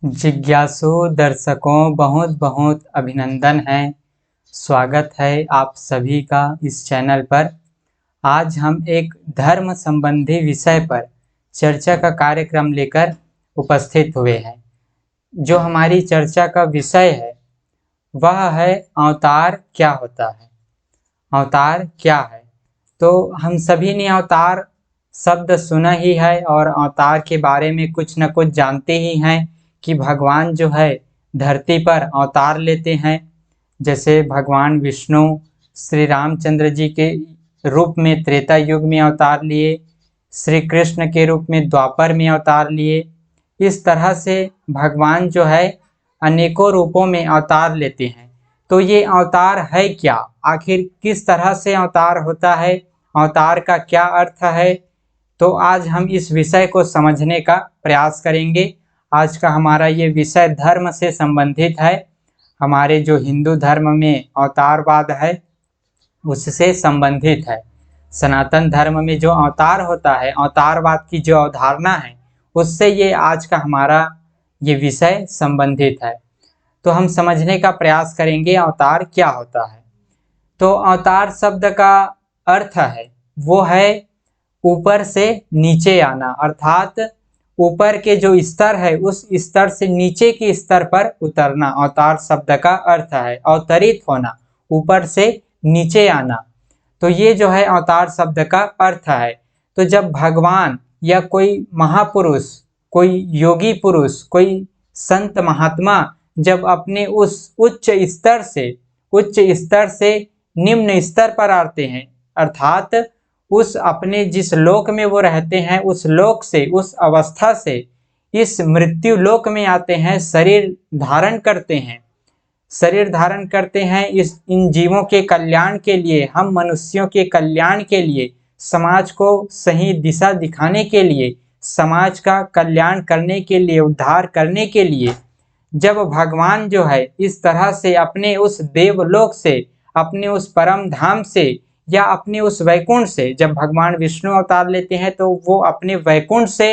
जिज्ञासु दर्शकों बहुत बहुत अभिनंदन है। स्वागत है आप सभी का इस चैनल पर। आज हम एक धर्म संबंधी विषय पर चर्चा का कार्यक्रम लेकर उपस्थित हुए हैं। जो हमारी चर्चा का विषय है वह है अवतार क्या होता है। अवतार क्या है? तो हम सभी ने अवतार शब्द सुना ही है और अवतार के बारे में कुछ न कुछ जानते ही हैं कि भगवान जो है धरती पर अवतार लेते हैं। जैसे भगवान विष्णु श्री रामचंद्र जी के रूप में त्रेता युग में अवतार लिए, श्री कृष्ण के रूप में द्वापर में अवतार लिए। इस तरह से भगवान जो है अनेकों रूपों में अवतार लेते हैं। तो ये अवतार है क्या? आखिर किस तरह से अवतार होता है? अवतार का क्या अर्थ है? तो आज हम इस विषय को समझने का प्रयास करेंगे। आज का हमारा ये विषय धर्म से संबंधित है। हमारे जो हिंदू धर्म में अवतारवाद है उससे संबंधित है। सनातन धर्म में जो अवतार होता है, अवतारवाद की जो अवधारणा है, उससे ये आज का हमारा ये विषय संबंधित है। तो हम समझने का प्रयास करेंगे अवतार क्या होता है। तो अवतार शब्द का अर्थ है वो है ऊपर से नीचे आना, अर्थात ऊपर के जो स्तर है उस स्तर से नीचे के स्तर पर उतरना अवतार शब्द का अर्थ है। अवतरित होना, ऊपर से नीचे आना, तो ये जो है अवतार शब्द का अर्थ है। तो जब भगवान या कोई महापुरुष, कोई योगी पुरुष, कोई संत महात्मा जब अपने उस उच्च स्तर से निम्न स्तर पर आते हैं, अर्थात उस अपने जिस लोक में वो रहते हैं उस लोक से, उस अवस्था से इस मृत्यु लोक में आते हैं, शरीर धारण करते हैं इन जीवों के कल्याण के लिए, हम मनुष्यों के कल्याण के लिए, समाज को सही दिशा दिखाने के लिए, समाज का कल्याण करने के लिए, उद्धार करने के लिए जब भगवान जो है इस तरह से अपने उस देवलोक से, अपने उस परम धाम से या अपने उस वैकुंठ से, जब भगवान विष्णु अवतार लेते हैं तो वो अपने वैकुंठ से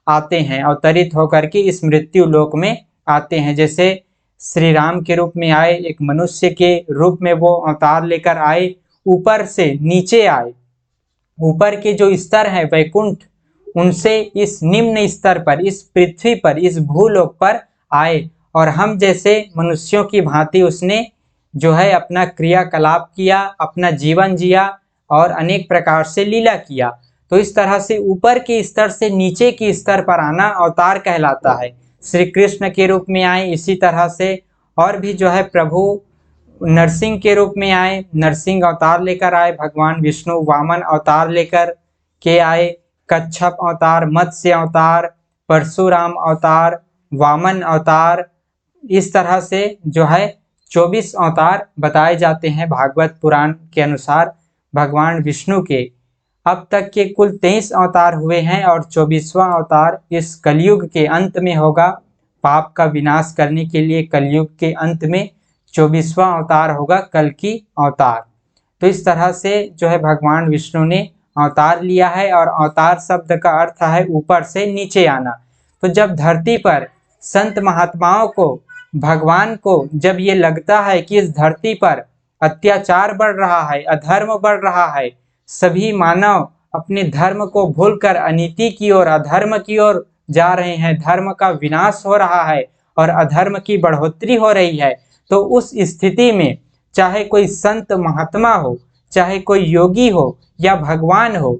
आते हैं, अवतरित होकर के इस मृत्यु लोक में आते हैं। जैसे श्री राम के रूप में आए, एक मनुष्य के रूप में वो अवतार लेकर आए, ऊपर से नीचे आए, ऊपर के जो स्तर है वैकुंठ, उनसे इस निम्न स्तर पर, इस पृथ्वी पर, इस भूलोक पर आए और हम जैसे मनुष्यों की भांति उसने जो है अपना क्रियाकलाप किया, अपना जीवन जिया और अनेक प्रकार से लीला किया। तो इस तरह से ऊपर के स्तर से नीचे के स्तर पर आना अवतार कहलाता है। श्री कृष्ण के रूप में आए, इसी तरह से और भी जो है प्रभु नरसिंह के रूप में आए, नरसिंह अवतार लेकर आए, भगवान विष्णु वामन अवतार लेकर के आए, कच्छप अवतार, मत्स्य अवतार, परशुराम अवतार, वामन अवतार, इस तरह से जो है 24 अवतार बताए जाते हैं भागवत पुराण के अनुसार भगवान विष्णु के। अब तक के कुल 23 अवतार हुए हैं और 24वां अवतार इस कलयुग के अंत में होगा। पाप का विनाश करने के लिए कलयुग के अंत में 24वां अवतार होगा, कल की अवतार। तो इस तरह से जो है भगवान विष्णु ने अवतार लिया है और अवतार शब्द का अर्थ है ऊपर से नीचे आना। तो जब धरती पर संत महात्माओं को, भगवान को जब ये लगता है कि इस धरती पर अत्याचार बढ़ रहा है, अधर्म बढ़ रहा है, सभी मानव अपने धर्म को भूलकर अनीति की ओर, अधर्म की ओर जा रहे हैं, धर्म का विनाश हो रहा है और अधर्म की बढ़ोतरी हो रही है, तो उस स्थिति में चाहे कोई संत महात्मा हो, चाहे कोई योगी हो या भगवान हो,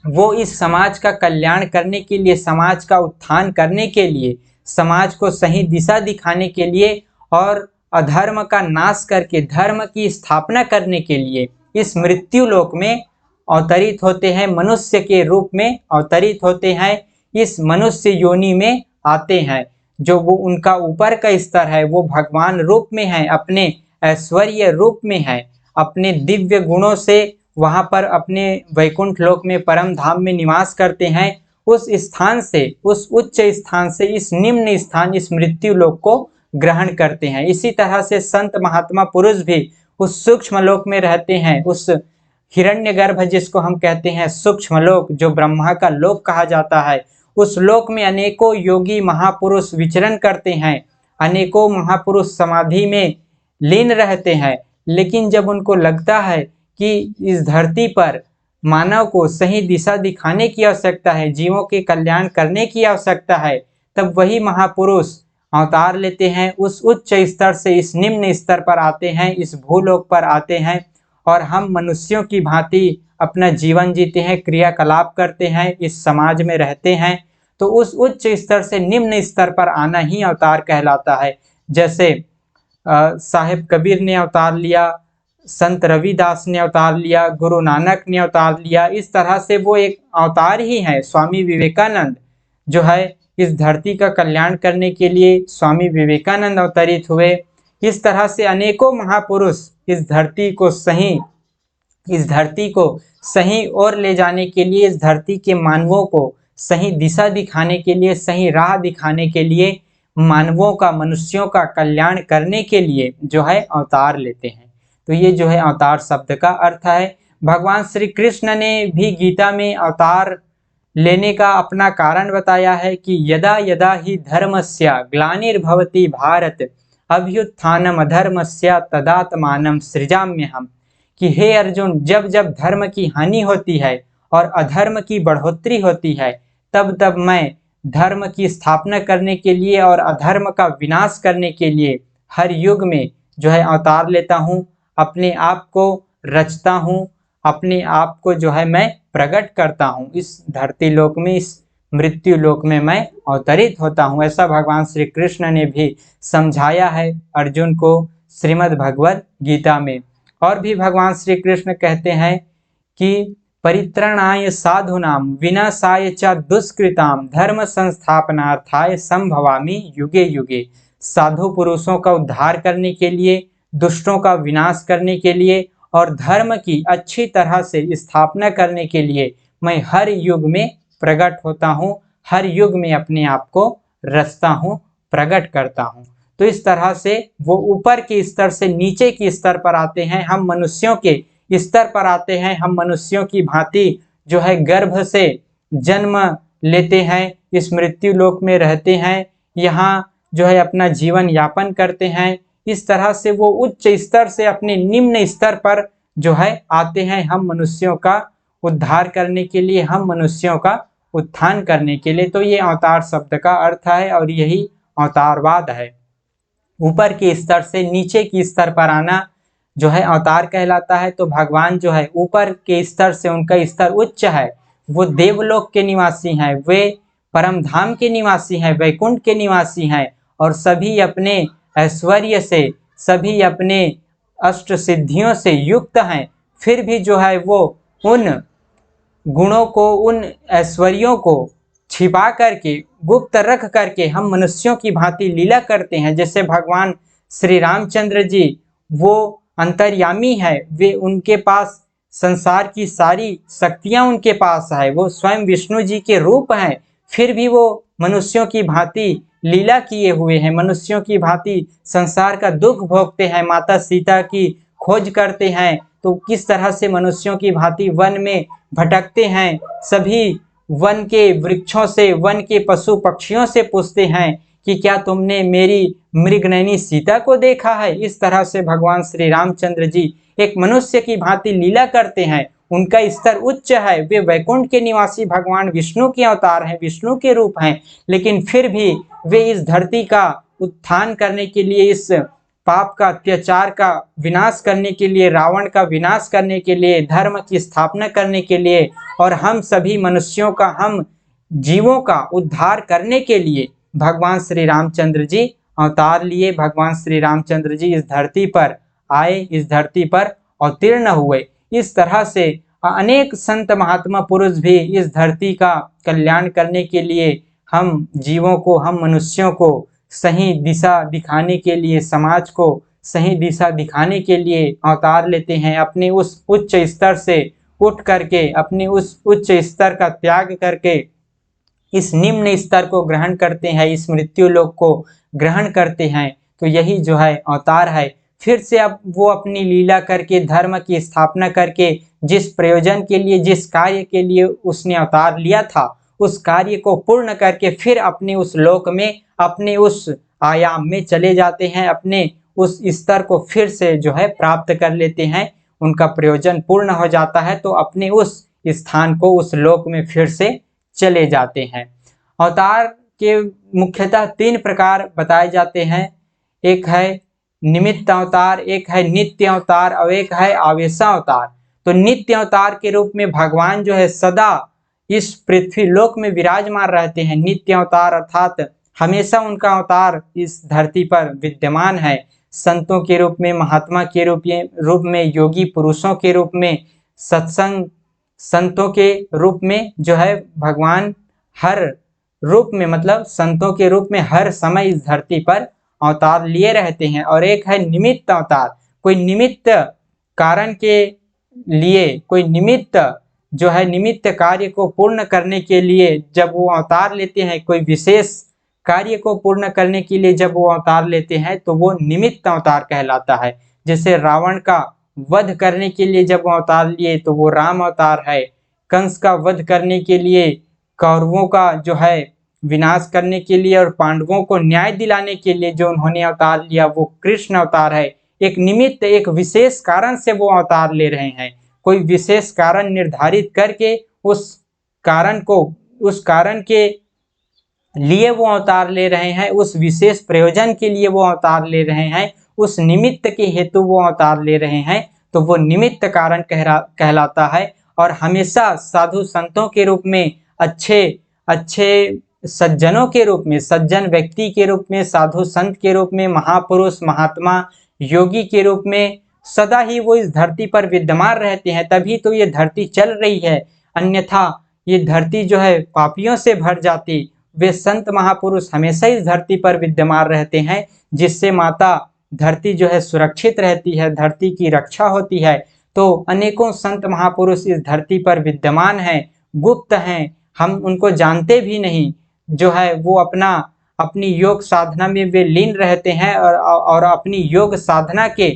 वो इस समाज का कल्याण करने के लिए, समाज का उत्थान करने के लिए, समाज को सही दिशा दिखाने के लिए और अधर्म का नाश करके धर्म की स्थापना करने के लिए इस मृत्यु लोक में अवतरित होते हैं, मनुष्य के रूप में अवतरित होते हैं, इस मनुष्य योनि में आते हैं। जो वो उनका ऊपर का स्तर है वो भगवान रूप में है, अपने ऐश्वर्य रूप में है, अपने दिव्य गुणों से वहाँ पर अपने वैकुंठ लोक में, परम धाम में निवास करते हैं। उस स्थान से, उस उच्च स्थान से इस निम्न स्थान, इस मृत्यु लोक को ग्रहण करते हैं। इसी तरह से संत महात्मा पुरुष भी उस सूक्ष्म लोक में रहते हैं, उस हिरण्यगर्भ जिसको हम कहते हैं सूक्ष्म लोक, जो ब्रह्मा का लोक कहा जाता है, उस लोक में अनेकों योगी महापुरुष विचरण करते हैं, अनेकों महापुरुष समाधि में लीन रहते हैं। लेकिन जब उनको लगता है कि इस धरती पर मानव को सही दिशा दिखाने की आवश्यकता है, जीवों के कल्याण करने की आवश्यकता है, तब वही महापुरुष अवतार लेते हैं, उस उच्च स्तर से इस निम्न स्तर पर आते हैं, इस भूलोक पर आते हैं और हम मनुष्यों की भांति अपना जीवन जीते हैं, क्रियाकलाप करते हैं, इस समाज में रहते हैं। तो उस उच्च स्तर से निम्न स्तर पर आना ही अवतार कहलाता है। जैसे साहिब कबीर ने अवतार लिया, संत रविदास ने अवतार लिया, गुरु नानक ने अवतार लिया, इस तरह से वो एक अवतार ही है। स्वामी विवेकानंद जो है इस धरती का कल्याण करने के लिए स्वामी विवेकानंद अवतरित हुए। इस तरह से अनेकों महापुरुष इस धरती को सही ओर ले जाने के लिए, इस धरती के मानवों को सही दिशा दिखाने के लिए, सही राह दिखाने के लिए, मानवों का, मनुष्यों का कल्याण करने के लिए जो है अवतार लेते हैं। तो ये जो है अवतार शब्द का अर्थ है। भगवान श्री कृष्ण ने भी गीता में अवतार लेने का अपना कारण बताया है कि यदा यदा ही धर्मस्य ग्लानिर्भवति भारत अभ्युत्थानम अधर्मस्य तदात्मानं सृजाम्यहम्, कि हे अर्जुन, जब जब धर्म की हानि होती है और अधर्म की बढ़ोतरी होती है, तब तब मैं धर्म की स्थापना करने के लिए और अधर्म का विनाश करने के लिए हर युग में जो है अवतार लेता हूँ, अपने आप को रचता हूँ, अपने आप को जो है मैं प्रकट करता हूँ, इस धरती लोक में, इस मृत्यु लोक में मैं अवतरित होता हूँ। ऐसा भगवान श्री कृष्ण ने भी समझाया है अर्जुन को श्रीमद् भगवत गीता में। और भी भगवान श्री कृष्ण कहते हैं कि परित्रणाय साधूनां विनाशाय च दुष्कृतां धर्म संस्थापनार्थाय संभवामि युगे युगे। साधु पुरुषों का उद्धार करने के लिए, दुष्टों का विनाश करने के लिए और धर्म की अच्छी तरह से स्थापना करने के लिए मैं हर युग में प्रकट होता हूँ, हर युग में अपने आप को रचता हूँ, प्रकट करता हूँ। तो इस तरह से वो ऊपर के स्तर से नीचे के स्तर पर आते हैं, हम मनुष्यों के स्तर पर आते हैं, हम मनुष्यों की भांति जो है गर्भ से जन्म लेते हैं, इस मृत्यु लोक में रहते हैं, यहाँ जो है अपना जीवन यापन करते हैं। इस तरह से वो उच्च स्तर से अपने निम्न स्तर पर जो है आते हैं, हम मनुष्यों का उद्धार करने के लिए, हम मनुष्यों का उत्थान करने के लिए। तो ये अवतार शब्द का अर्थ है और यही अवतारवाद है। ऊपर के स्तर से नीचे के स्तर पर आना जो है अवतार कहलाता है। तो भगवान जो है ऊपर के स्तर से, उनका स्तर उच्च है, वो देवलोक के निवासी हैं, वे परम धाम के निवासी हैं, वैकुंठ के निवासी हैं और सभी अपने ऐश्वर्य से, सभी अपने अष्ट सिद्धियों से युक्त हैं। फिर भी जो है वो उन गुणों को, उन ऐश्वर्यों को छिपा करके, गुप्त रख करके हम मनुष्यों की भांति लीला करते हैं। जैसे भगवान श्री रामचंद्र जी वो अंतर्यामी है, वे, उनके पास संसार की सारी शक्तियां उनके पास है, वो स्वयं विष्णु जी के रूप हैं, फिर भी वो मनुष्यों की भांति लीला किए हुए हैं, मनुष्यों की भांति संसार का दुख भोगते हैं, माता सीता की खोज करते हैं। तो किस तरह से मनुष्यों की भांति वन में भटकते हैं, सभी वन के वृक्षों से, वन के पशु पक्षियों से पूछते हैं कि क्या तुमने मेरी मृगनयनी सीता को देखा है। इस तरह से भगवान श्री रामचंद्र जी एक मनुष्य की भांति लीला करते हैं, उनका स्तर उच्च है, वे वैकुंठ के निवासी भगवान विष्णु के अवतार हैं, विष्णु के रूप हैं, लेकिन फिर भी वे इस धरती का उत्थान करने के लिए, इस पाप का, अत्याचार का विनाश करने के लिए, रावण का विनाश करने के लिए, धर्म की स्थापना करने के लिए और हम सभी मनुष्यों का, हम जीवों का उद्धार करने के लिए भगवान श्री रामचंद्र जी अवतार लिए। भगवान श्री रामचंद्र जी इस धरती पर आए, इस धरती पर अवतीर्ण हुए। इस तरह से अनेक संत महात्मा पुरुष भी इस धरती का कल्याण करने के लिए, हम जीवों को, हम मनुष्यों को सही दिशा दिखाने के लिए, समाज को सही दिशा दिखाने के लिए अवतार लेते हैं। अपने उस उच्च स्तर से उठ करके, अपने उस उच्च स्तर का त्याग करके इस निम्न स्तर को ग्रहण करते हैं, इस मृत्यु लोक को ग्रहण करते हैं। तो यही जो है अवतार है। फिर से अब वो अपनी लीला करके, धर्म की स्थापना करके, जिस प्रयोजन के लिए, जिस कार्य के लिए उसने अवतार लिया था, उस कार्य को पूर्ण करके फिर अपने उस लोक में, अपने उस आयाम में चले जाते हैं, अपने उस स्तर को फिर से जो है प्राप्त कर लेते हैं। उनका प्रयोजन पूर्ण हो जाता है तो अपने उस स्थान को, उस लोक में फिर से चले जाते हैं। अवतार के मुख्यतः 3 प्रकार बताए जाते हैं। एक है निमित्त अवतार, एक है नित्य अवतार और एक है आवेशावतार। तो नित्य अवतार के रूप में भगवान जो है सदा इस पृथ्वी लोक में विराजमान रहते हैं। नित्य अवतार अर्थात हमेशा उनका अवतार इस धरती पर विद्यमान है। संतों के रूप में, महात्मा के रूप में, योगी पुरुषों के रूप में, सत्संग संतों के रूप में जो है भगवान हर रूप में, मतलब संतों के रूप में हर समय इस धरती पर अवतार लिए रहते हैं। और एक है निमित्त अवतार, कोई निमित्त कारण के लिए, कोई निमित्त जो है निमित्त कार्य को पूर्ण करने के लिए जब वो अवतार लेते हैं, कोई विशेष कार्य को पूर्ण करने के लिए जब वो अवतार लेते हैं तो वो निमित्त अवतार कहलाता है। जैसे रावण का वध करने के लिए जब वो अवतार लिए तो वो राम अवतार है। कंस का वध करने के लिए, कौरवों का जो है विनाश करने के लिए और पांडवों को न्याय दिलाने के लिए जो उन्होंने अवतार लिया वो कृष्ण अवतार है। एक निमित्त, एक विशेष कारण से वो अवतार ले रहे हैं। कोई विशेष कारण निर्धारित करके उस कारण के लिए वो अवतार ले रहे हैं, उस विशेष प्रयोजन के लिए वो अवतार ले रहे हैं, उस निमित्त के हेतु वो अवतार ले रहे हैं, तो वो निमित्त कारण कहलाता है। और हमेशा साधु संतों के रूप में, अच्छे सज्जनों के रूप में, सज्जन व्यक्ति के रूप में, साधु संत के रूप में, महापुरुष, महात्मा, योगी के रूप में सदा ही वो इस धरती पर विद्यमान रहते हैं। तभी तो ये धरती चल रही है, अन्यथा ये धरती जो है पापियों से भर जाती। वे संत महापुरुष हमेशा इस धरती पर विद्यमान रहते हैं, जिससे माता धरती जो है सुरक्षित रहती है, धरती की रक्षा होती है। तो अनेकों संत महापुरुष इस धरती पर विद्यमान हैं, गुप्त हैं, हम उनको जानते भी नहीं। जो है वो अपनी योग साधना में वे लीन रहते हैं और अपनी योग साधना के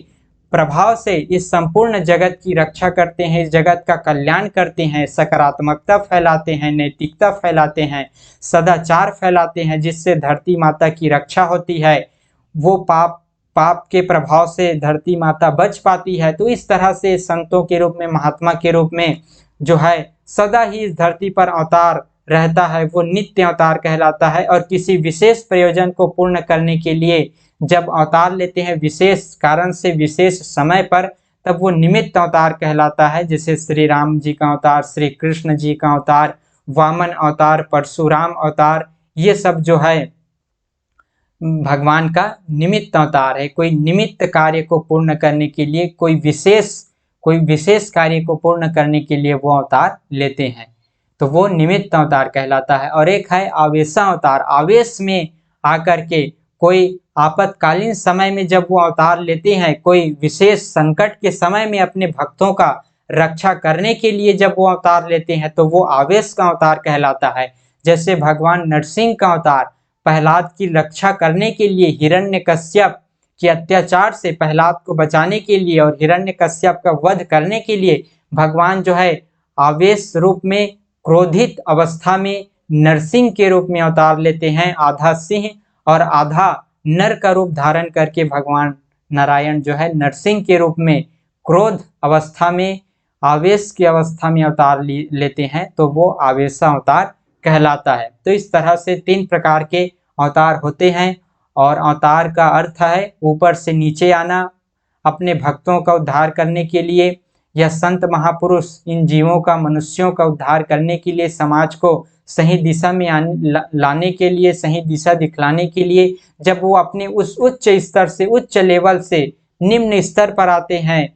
प्रभाव से इस संपूर्ण जगत की रक्षा करते हैं, इस जगत का कल्याण करते हैं, सकारात्मकता फैलाते हैं, नैतिकता फैलाते हैं, सदाचार फैलाते हैं, जिससे धरती माता की रक्षा होती है। वो पाप के प्रभाव से धरती माता बच पाती है। तो इस तरह से संतों के रूप में, महात्मा के रूप में जो है सदा ही इस धरती पर अवतार रहता है, वो नित्य अवतार कहलाता है। और किसी विशेष प्रयोजन को पूर्ण करने के लिए जब अवतार लेते हैं विशेष कारण से, विशेष समय पर, तब वो निमित्त अवतार कहलाता है। जैसे श्री राम जी का अवतार, श्री कृष्ण जी का अवतार, वामन अवतार, परशुराम अवतार, ये सब जो है भगवान का निमित्त अवतार है। कोई निमित्त कार्य को पूर्ण करने के लिए, कोई विशेष कार्य को पूर्ण करने के लिए वो अवतार लेते हैं, तो वो निमित्त अवतार कहलाता है। और एक है आवेशावतार, आवेश में आकर के कोई आपातकालीन समय में जब वो अवतार लेते हैं, कोई विशेष संकट के समय में अपने भक्तों का रक्षा करने के लिए जब वो अवतार लेते हैं, तो वो आवेश का अवतार कहलाता है। जैसे भगवान नरसिंह का अवतार प्रहलाद की रक्षा करने के लिए, हिरण्यकश्यप के अत्याचार से प्रहलाद को बचाने के लिए और हिरण्यकश्यप का वध करने के लिए भगवान जो है आवेश रूप में, क्रोधित अवस्था में नरसिंह के रूप में अवतार लेते हैं। आधा सिंह और आधा नर का रूप धारण करके भगवान नारायण जो है नरसिंह के रूप में क्रोध अवस्था में, आवेश की अवस्था में अवतार लेते हैं, तो वो आवेशावतार कहलाता है। तो इस तरह से 3 प्रकार के अवतार होते हैं। और अवतार का अर्थ है ऊपर से नीचे आना, अपने भक्तों का उद्धार करने के लिए, या संत महापुरुष इन जीवों का, मनुष्यों का उद्धार करने के लिए, समाज को सही दिशा में लाने के लिए, सही दिशा दिखलाने के लिए, जब वो अपने उस उच्च स्तर से, उच्च लेवल से निम्न स्तर पर आते हैं,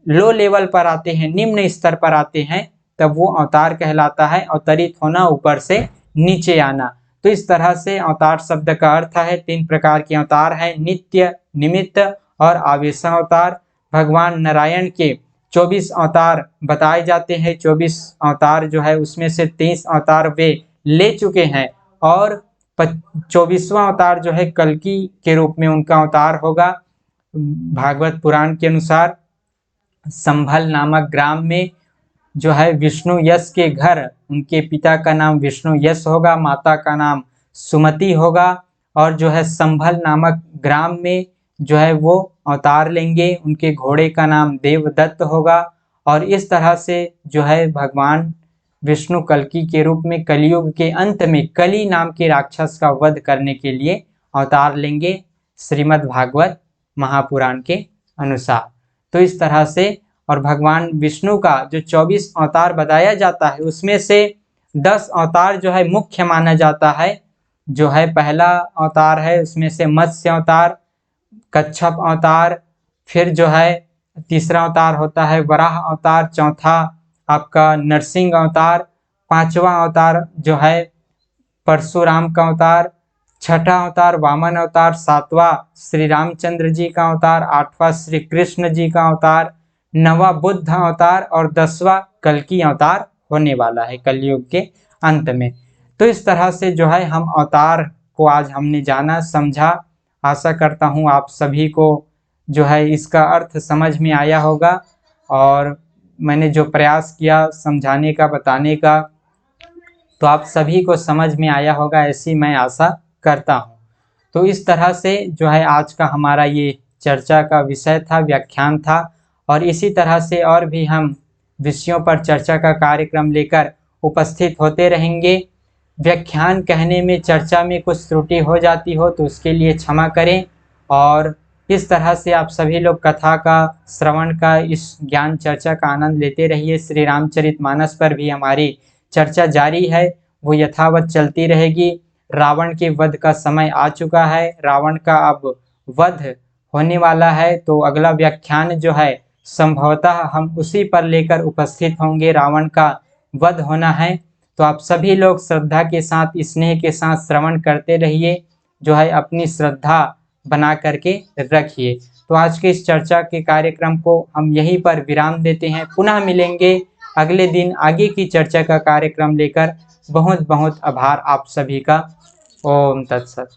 लो लेवल पर आते हैं, निम्न स्तर पर आते हैं, तब वो अवतार कहलाता है। अवतरित होना, ऊपर से नीचे आना। तो इस तरह से अवतार शब्द का अर्थ है 3 प्रकार के अवतार हैं, नित्य, निमित्त और आवेशावतार। भगवान नारायण के 24 अवतार बताए जाते हैं। 24 अवतार जो है उसमें से 23 अवतार वे ले चुके हैं, और 24वां अवतार जो है कल्कि के रूप में उनका अवतार होगा। भागवत पुराण के अनुसार संभल नामक ग्राम में जो है विष्णु यश के घर, उनके पिता का नाम विष्णु यश होगा, माता का नाम सुमति होगा, और जो है संभल नामक ग्राम में जो है वो अवतार लेंगे, उनके घोड़े का नाम देवदत्त होगा। और इस तरह से जो है भगवान विष्णु कल्कि के रूप में कलयुग के अंत में कली नाम के राक्षस का वध करने के लिए अवतार लेंगे, श्रीमद् भागवत महापुराण के अनुसार। तो इस तरह से, और भगवान विष्णु का जो 24 अवतार बताया जाता है उसमें से 10 अवतार जो है मुख्य माना जाता है। जो है पहला अवतार है उसमें से मत्स्य अवतार, कच्छप अवतार, फिर जो है तीसरा अवतार होता है वराह अवतार, चौथा आपका नरसिंह अवतार, पांचवा अवतार जो है परशुराम का अवतार, छठा अवतार वामन अवतार, सातवां श्री रामचंद्र जी का अवतार, आठवां श्री कृष्ण जी का अवतार, नवा बुद्ध अवतार और 10वां कल्कि अवतार होने वाला है कलयुग के अंत में। तो इस तरह से जो है हम अवतार को आज हमने जाना समझा। आशा करता हूँ आप सभी को जो है इसका अर्थ समझ में आया होगा, और मैंने जो प्रयास किया समझाने का, बताने का, तो आप सभी को समझ में आया होगा, ऐसी मैं आशा करता हूँ। तो इस तरह से जो है आज का हमारा ये चर्चा का विषय था, व्याख्यान था, और इसी तरह से और भी हम विषयों पर चर्चा का कार्यक्रम लेकर उपस्थित होते रहेंगे। व्याख्यान कहने में, चर्चा में कुछ त्रुटि हो जाती हो तो उसके लिए क्षमा करें, और इस तरह से आप सभी लोग कथा का श्रवण का, इस ज्ञान चर्चा का आनंद लेते रहिए। श्री रामचरितमानस पर भी हमारी चर्चा जारी है, वो यथावत चलती रहेगी। रावण के वध का समय आ चुका है, रावण का अब वध होने वाला है, तो अगला व्याख्यान जो है संभवतः हम उसी पर लेकर उपस्थित होंगे। रावण का वध होना है, तो आप सभी लोग श्रद्धा के साथ, स्नेह के साथ श्रवण करते रहिए, जो है अपनी श्रद्धा बना करके रखिए। तो आज के इस चर्चा के कार्यक्रम को हम यहीं पर विराम देते हैं। पुनः मिलेंगे अगले दिन आगे की चर्चा का कार्यक्रम लेकर। बहुत बहुत आभार आप सभी का। ओम तत्सत।